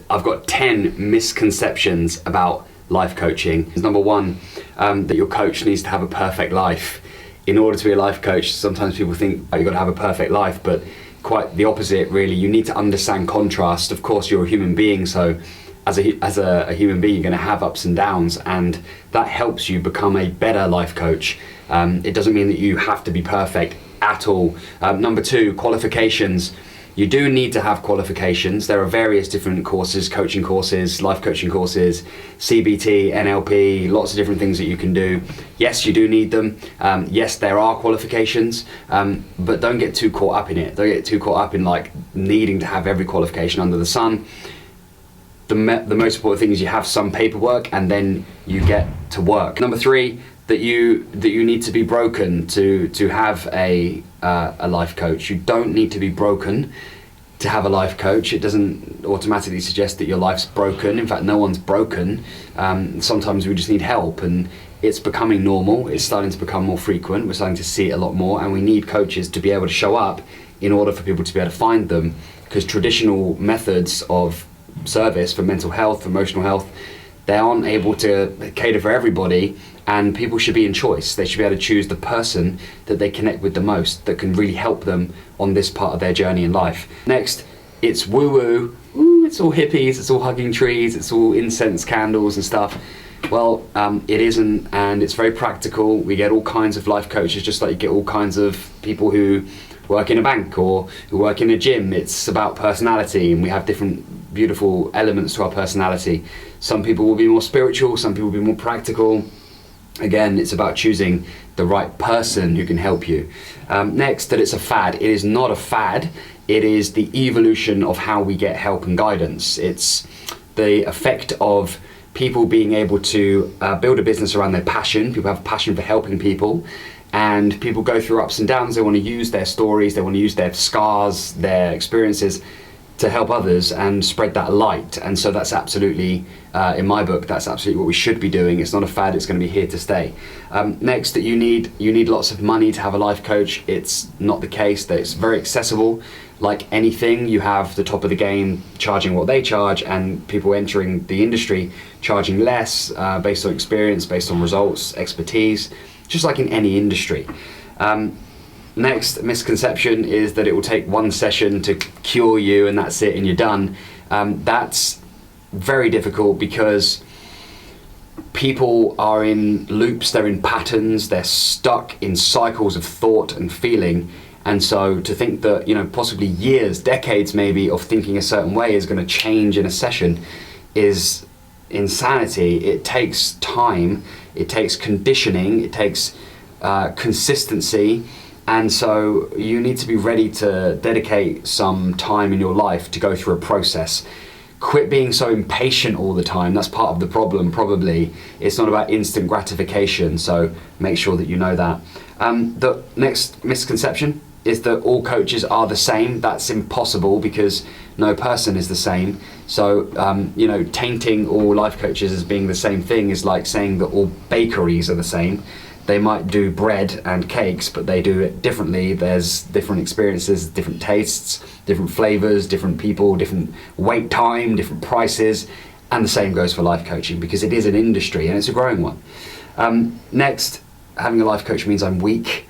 I've got 10 misconceptions about life coaching. Number one, that your coach needs to have a perfect life. In order to be a life coach, sometimes people think, oh, you've got to have a perfect life, but quite the opposite, really. You need to understand contrast. Of course, you're a human being, so as a human being, you're going to have ups and downs, and that helps you become a better life coach. It doesn't mean that you have to be perfect at all. Number two, qualifications. You do need to have qualifications. There are various different courses, coaching courses, life coaching courses, CBT, NLP, lots of different things that you can do. Yes, you do need them. Yes, there are qualifications, but don't get too caught up in it. Don't get too caught up in like needing to have every qualification under the sun. The most important thing is you have some paperwork and then you get to work. Number three, that you need to be broken to have a life coach. You don't need to be broken to have a life coach. It doesn't automatically suggest that your life's broken. In fact, no one's broken. Sometimes we just need help, and it's becoming normal. It's starting to become more frequent. We're starting to see it a lot more, and we need coaches to be able to show up in order for people to be able to find them, because traditional methods of service for mental health, emotional health, they aren't able to cater for everybody, and people should be in choice. They should be able to choose the person that they connect with the most, that can really help them on this part of their journey in life. Next, it's woo-woo. Ooh, it's all hippies, it's all hugging trees, it's all incense candles and stuff. Well, it isn't, and it's very practical. We get all kinds of life coaches, just like you get all kinds of people who work in a bank or who work in a gym. It's about personality, and we have different beautiful elements to our personality. Some people will be more spiritual, some people will be more practical. Again, it's about choosing the right person who can help you. Next, that it's a fad. It is not a fad. It is the evolution of how we get help and guidance. It's the effect of people being able to build a business around their passion. People have a passion for helping people, and people go through ups and downs. They want to use their stories, they want to use their scars, their experiences to help others and spread that light. And so that's absolutely, in my book, that's absolutely what we should be doing. It's not a fad, it's going to be here to stay. Next, that you need lots of money to have a life coach. It's not the case. That it's very accessible. Like anything, you have the top of the game charging what they charge, and people entering the industry charging less, based on experience, based on results, expertise, just like in any industry. Next misconception is that it will take one session to cure you and that's it and you're done. That's very difficult, because people are in loops, they're in patterns, they're stuck in cycles of thought and feeling. And so to think that, possibly years, decades maybe, of thinking a certain way is going to change in a session is insanity. It takes time, it takes conditioning, it takes consistency. And so you need to be ready to dedicate some time in your life to go through a process. Quit being so impatient all the time. That's part of the problem, probably. It's not about instant gratification, so make sure that you know that. The next misconception is that all coaches are the same. That's impossible, because no person is the same. So, tainting all life coaches as being the same thing is like saying that all bakeries are the same. They might do bread and cakes, but they do it differently. There's different experiences, different tastes, different flavors, different people, different wait time, different prices, and the same goes for life coaching, because it is an industry and it's a growing one. Next, having a life coach means I'm weak.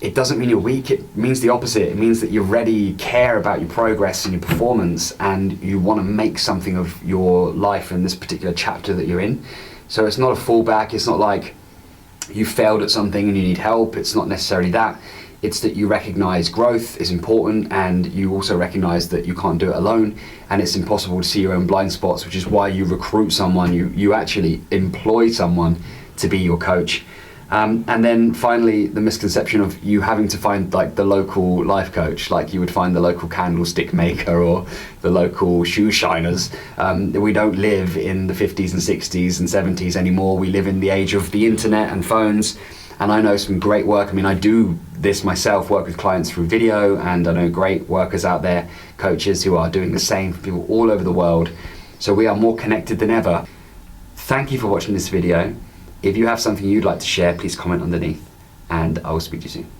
It doesn't mean you're weak, it means the opposite. It means that you're ready, you care about your progress and your performance, and you want to make something of your life in this particular chapter that you're in. So it's not a fallback, it's not like you failed at something and you need help. It's not necessarily that. It's that you recognize growth is important, and you also recognize that you can't do it alone, and it's impossible to see your own blind spots, which is why you recruit someone, you actually employ someone to be your coach. And then finally, the misconception of you having to find like the local life coach, like you would find the local candlestick maker or the local shoe shiners. We don't live in the 50s and 60s and 70s anymore. We live in the age of the internet and phones. And I know some great work. I mean, I do this myself, work with clients through video, and I know great workers out there, coaches who are doing the same for people all over the world. So we are more connected than ever. Thank you for watching this video. If you have something you'd like to share, please comment underneath, and I will speak to you soon.